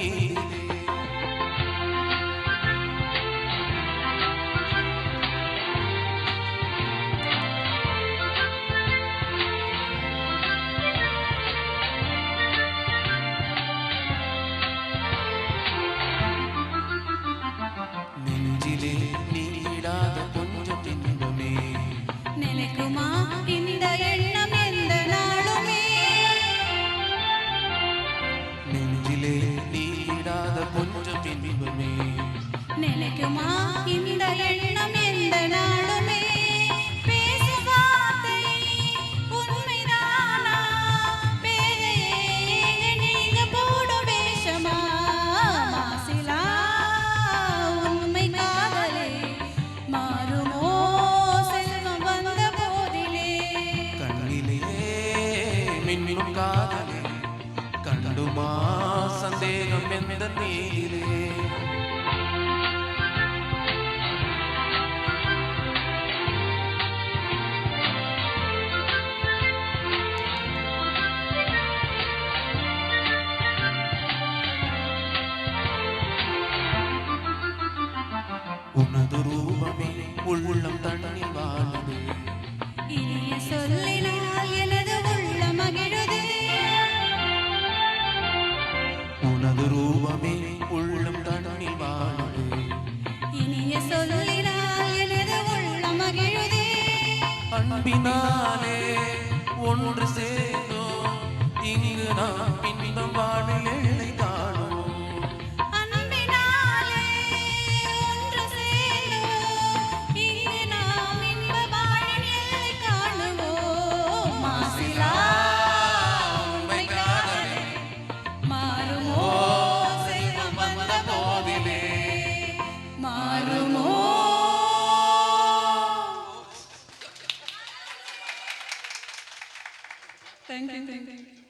நீரிலே. நெஞ்சிலே நீடாத கொஞ்சம் இன்பமே நிலைக்குமா இந்த எண்ணம் எந்த நாளுமே? நெஞ்சிலே நீடாத கொஞ்சம் இன்பமே நிலைக்குமா இந்த எண்ணம் எந்த நாளுமே? பேசும் வார்த்தை உண்மைதானா? பேதையே நீங்க போடும் வேஷமா? மாசிலா உண்மை காதலே மாறுமோ செல்வம் வந்த போதிலே? கண்ணிலே மின்னும் காதலே கண்டுமா சந்தேகம் எந்த நீரிலே. உனது ரூபமே உள்ளம் தண்ணில் வாழுது. இனிய சொல்லினால் எனது உள்ள மகிழுது. உனது ரூபமே உள்ளம் தண்ணில் வாழுது. இனிய சொல்லினால் எனது உள்ள மகிழுது. அன்பினாலே ஒன்று சேர்ந்தோம் இங்கு நாம் இன்பம் வாழில் எல்லை காணோம். அன்பினாலே ஒன்று சேர்ந்தோம் இங்கு நாம் இன்ப வாழின் எல்லை காணுவோம். மாசிலா உண்மை காதலே மாறுமோ செல்வம் வந்த போதிலே? மாறுமோ? Thank you.